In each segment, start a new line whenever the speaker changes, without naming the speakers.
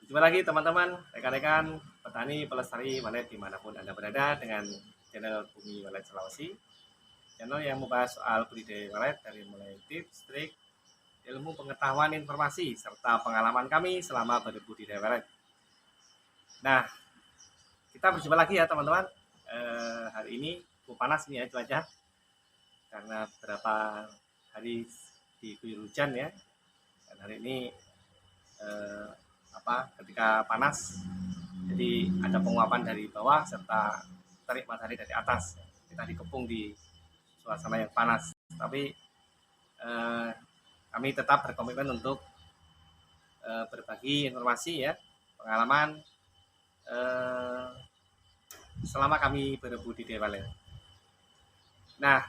Jumpa lagi teman-teman, rekan-rekan petani pelestari walet dimanapun Anda berada dengan channel Bumi Walet Sulawesi. Channel yang membahas soal budidaya walet dari mulai tips, trik, ilmu pengetahuan, informasi, serta pengalaman kami selama berbudidaya walet. Nah, kita berjumpa lagi ya teman-teman. Hari ini cukup panas nih ya cuaca, karena beberapa hari diguyur hujan ya. Dan hari ini ketika panas, jadi ada penguapan dari bawah serta terik matahari dari atas. Kita dikepung di suasana yang panas, tapi kami tetap berkomitmen untuk berbagi informasi ya, pengalaman selama kami berbudidaya walet. Nah,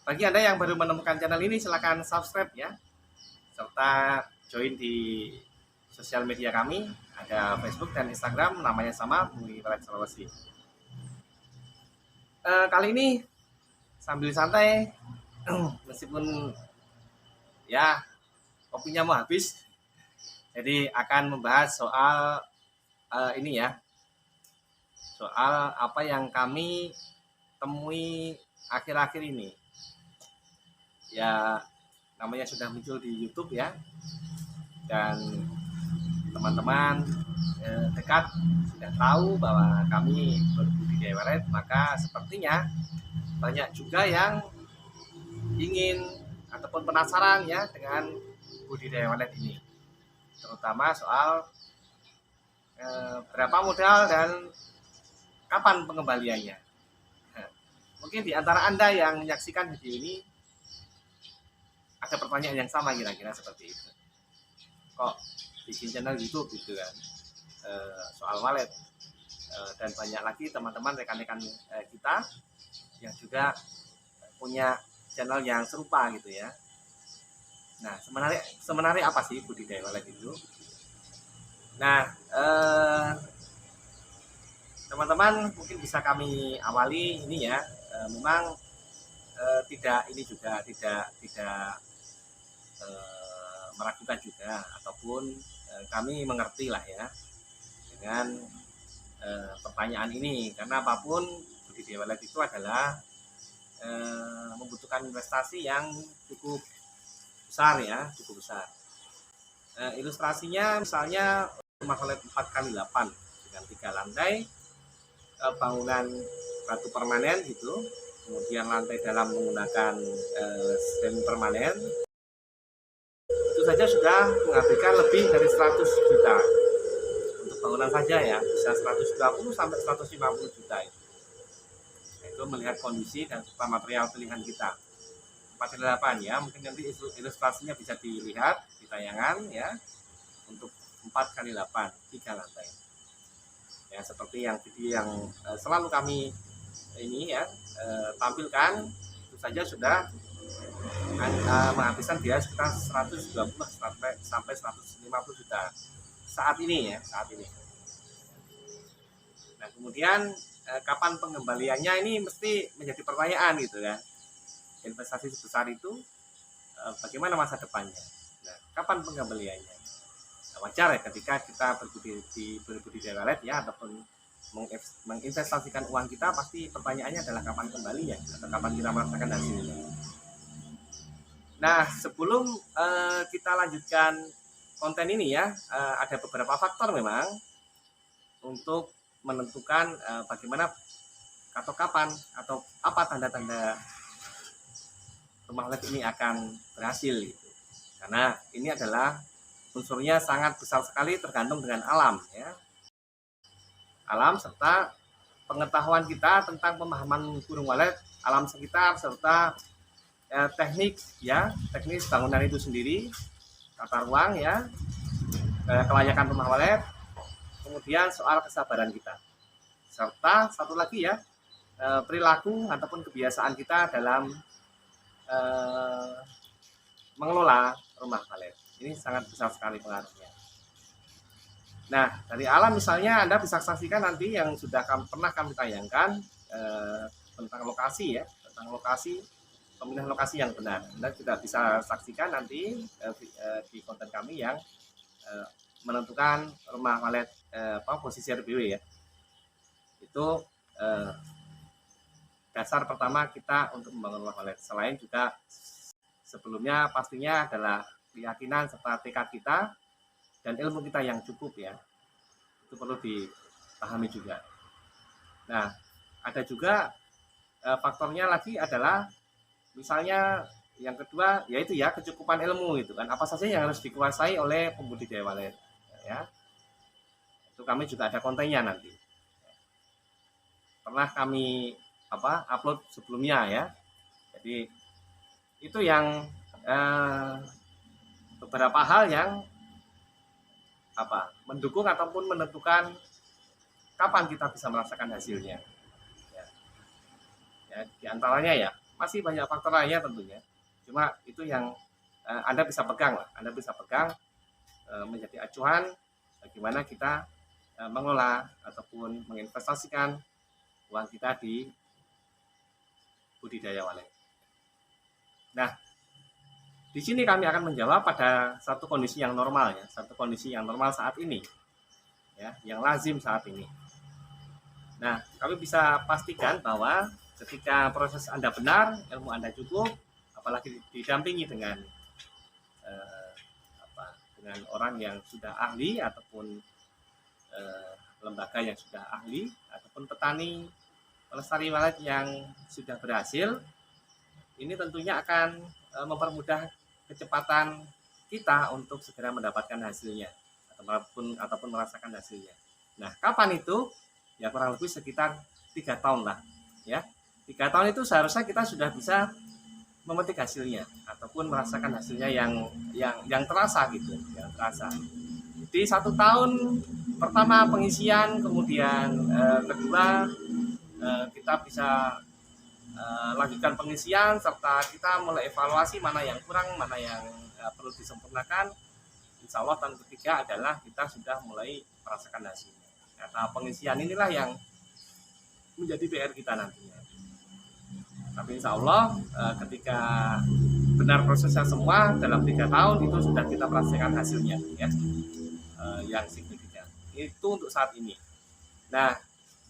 bagi Anda yang baru menemukan channel ini, silakan subscribe ya, serta join di sosial media kami, ada Facebook dan Instagram, namanya sama, Bumi Walet Sulawesi. Kali ini sambil santai, meskipun ya kopinya mau habis, jadi akan membahas soal ini ya, soal apa yang kami temui akhir-akhir ini. Ya, namanya sudah muncul di YouTube ya, dan teman-teman dekat sudah tahu bahwa kami berbudidaya walet, maka sepertinya banyak juga yang ingin ataupun penasaran ya dengan budidaya walet ini, terutama soal berapa modal dan kapan pengembaliannya. Nah, mungkin di antara Anda yang menyaksikan video ini ada pertanyaan yang sama kira-kira seperti itu. Kok bikin channel YouTube gitu kan, soal walet, dan banyak lagi teman-teman rekan-rekan kita yang juga punya channel yang serupa gitu ya. Nah, sebenarnya apa sih budidaya walet itu? Nah, teman-teman mungkin bisa kami awali ini ya, memang tidak ini juga tidak meragukan juga, ataupun kami mengerti lah ya dengan pertanyaan ini, karena apapun budidaya walet itu adalah membutuhkan investasi yang cukup besar ya, cukup besar. Ilustrasinya misalnya rumah walet 4x8 dengan 3 lantai, bangunan batu permanen gitu, kemudian lantai dalam menggunakan semi permanen, itu saja sudah menghabiskan lebih dari 100 juta untuk bangunan saja ya, bisa 120 sampai 150 juta itu. Nah, itu melihat kondisi dan serta material pilihan kita. 4x8 ya, mungkin nanti ilustrasinya bisa dilihat di tayangan ya, untuk 4x8 3 lantai ya, seperti yang video yang selalu kami ini ya tampilkan, itu saja sudah menghabiskan biaya sekitar 120 sampai 150 juta saat ini ya, saat ini. Nah, kemudian kapan pengembaliannya ini mesti menjadi pertanyaan gitu ya. Investasi sebesar itu bagaimana masa depannya? Nah, kapan pengembaliannya? Nah, wajar ya ketika kita berbudidaya walet ya, ataupun menginvestasikan uang kita, pasti pertanyaannya adalah kapan kembalinya atau kapan kita merasakan hasilnya. Nah, sebelum kita lanjutkan konten ini ya, ada beberapa faktor memang untuk menentukan bagaimana atau kapan atau apa tanda-tanda rumah walet ini akan berhasil gitu. Karena ini adalah unsurnya sangat besar sekali, tergantung dengan alam ya. Alam serta pengetahuan kita tentang pemahaman burung walet, alam sekitar, serta teknik ya, teknis bangunan itu sendiri, tata ruang ya, kelayakan rumah walet, kemudian soal kesabaran kita, serta satu lagi ya, perilaku ataupun kebiasaan kita dalam mengelola rumah walet. Ini sangat besar sekali pengaruhnya. Nah, dari alam misalnya Anda bisa saksikan nanti yang sudah pernah kami tayangkan tentang lokasi ya, tentang lokasi, pemilihan lokasi yang benar. Anda juga bisa saksikan nanti di konten kami yang menentukan rumah walet posisi RBW ya. Itu dasar pertama kita untuk membangun rumah walet. Selain juga sebelumnya pastinya adalah keyakinan serta tekad kita dan ilmu kita yang cukup ya. Itu perlu dipahami juga. Nah, ada juga faktornya lagi adalah misalnya yang kedua yaitu ya kecukupan ilmu itu kan, apa saja yang harus dikuasai oleh pembudidaya walet ya. Itu kami juga ada kontennya nanti. Pernah kami upload sebelumnya ya. Jadi itu yang beberapa hal yang mendukung ataupun menentukan kapan kita bisa merasakan hasilnya. Ya, di antaranya ya masih banyak faktor lainnya tentunya. Cuma itu yang Anda bisa pegang lah. Anda bisa pegang menjadi acuan bagaimana kita mengelola ataupun menginvestasikan uang kita di budidaya walet. Nah, di sini kami akan menjawab pada satu kondisi yang normal ya, satu kondisi yang normal saat ini, ya, yang lazim saat ini. Nah, kami bisa pastikan bahwa ketika proses Anda benar, ilmu Anda cukup, apalagi didampingi dengan dengan orang yang sudah ahli ataupun lembaga yang sudah ahli ataupun petani pelestari walet yang sudah berhasil, ini tentunya akan mempermudah kecepatan kita untuk segera mendapatkan hasilnya ataupun merasakan hasilnya. Nah, kapan itu? Ya kurang lebih sekitar 3 tahun lah, ya. 3 tahun itu seharusnya kita sudah bisa memetik hasilnya ataupun merasakan hasilnya yang terasa gitu, yang terasa. Di 1 tahun pertama pengisian, kemudian kedua kita bisa lanjutkan pengisian serta kita mulai evaluasi mana yang kurang, mana yang perlu disempurnakan. Insya Allah tahun ketiga adalah kita sudah mulai merasakan hasilnya. Nah, tahap pengisian inilah yang menjadi PR kita nantinya. Tapi insya Allah ketika benar prosesnya semua dalam 3 tahun itu sudah kita merasakan hasilnya ya, yang signifikan. Itu untuk saat ini. Nah,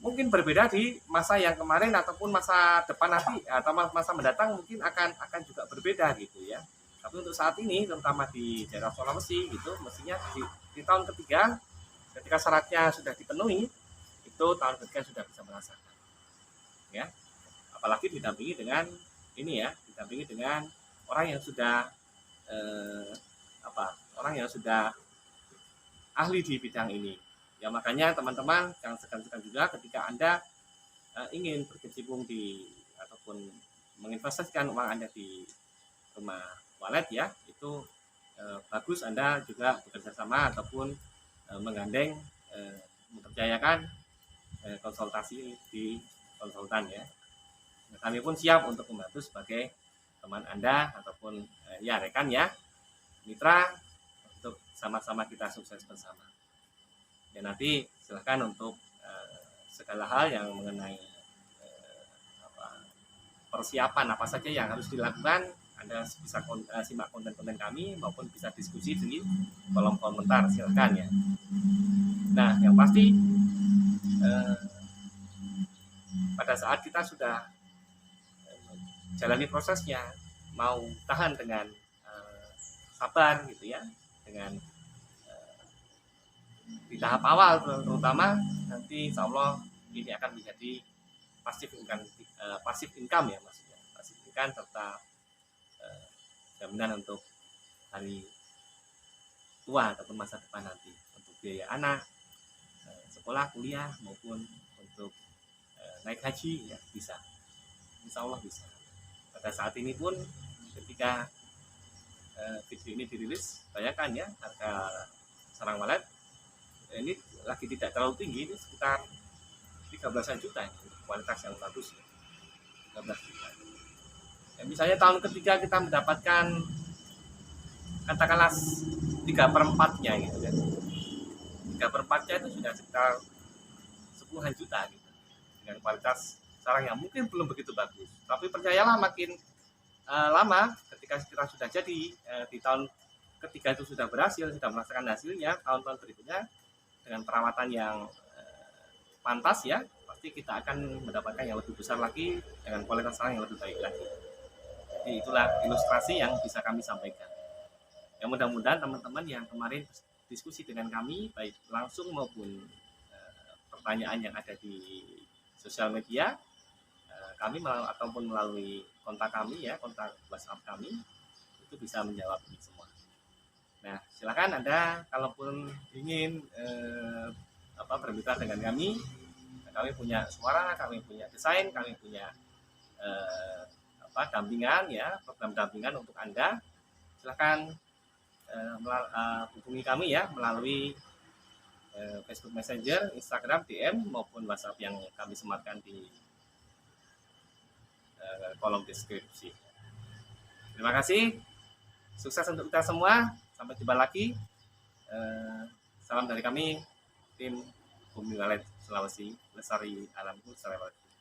mungkin berbeda di masa yang kemarin ataupun masa depan nanti atau masa mendatang mungkin akan juga berbeda gitu ya. Tapi untuk saat ini terutama di daerah Sulawesi gitu mestinya di tahun ketiga ketika syaratnya sudah dipenuhi itu tahun ketiga sudah bisa merasakan ya. Apalagi didampingi dengan didampingi dengan orang yang sudah orang yang sudah ahli di bidang ini. Ya makanya teman-teman jangan segan-segan juga ketika Anda ingin berkecimpung ataupun menginvestasikan uang Anda di rumah walet ya, itu bagus Anda juga bekerja sama ataupun menggandeng mempercayakan konsultasi di konsultan ya. Nah, kami pun siap untuk membantu sebagai teman Anda ataupun rekan ya, mitra untuk sama-sama kita sukses bersama. Ya nanti silahkan untuk segala hal yang mengenai persiapan apa saja yang harus dilakukan Anda bisa simak konten-konten kami maupun bisa diskusi di kolom komentar silahkan ya. Nah yang pasti pada saat kita sudah jalani prosesnya mau tahan dengan sabar gitu ya, dengan di tahap awal terutama nanti insya Allah ini akan menjadi pasif income ya maksudnya, pasif income serta jaminan untuk hari tua ataupun masa depan nanti untuk biaya anak, sekolah, kuliah maupun untuk naik haji ya bisa, insya Allah bisa. Pada saat ini pun ketika video ini dirilis, bayangkan ya harga sarang walet ini lagi tidak terlalu tinggi, ini sekitar 13 juta ini, kualitas yang bagus ya. 13 juta. Ya, misalnya tahun ketiga kita mendapatkan katakanlah 3/4-nya gitu kan. 3/4-nya itu sudah sekitar 10 juta gitu. Dengan kualitas sarang yang mungkin belum begitu bagus. Tapi percayalah makin lama ketika kita sudah jadi di tahun ketika itu sudah berhasil, sudah merasakan hasilnya, tahun-tahun berikutnya dengan perawatan yang pantas ya, pasti kita akan mendapatkan yang lebih besar lagi dengan kualitas sarang yang lebih baik lagi. Jadi itulah ilustrasi yang bisa kami sampaikan. Ya mudah-mudahan teman-teman yang kemarin diskusi dengan kami, baik langsung maupun pertanyaan yang ada di sosial media, kami ataupun melalui kontak kami ya, kontak WhatsApp kami, itu bisa menjawab ini semua. Nah, silakan Anda kalaupun ingin bermitra dengan kami punya suara, kami punya desain, kami punya dampingan ya, program dampingan untuk Anda. Silakan hubungi kami ya melalui Facebook Messenger, Instagram, DM maupun WhatsApp yang kami sematkan di kolom deskripsi. Terima kasih. Sukses untuk kita semua. Sampai jumpa lagi. Salam dari kami, tim Bumi Walet Sulawesi Lestari Alam. Assalamualaikum.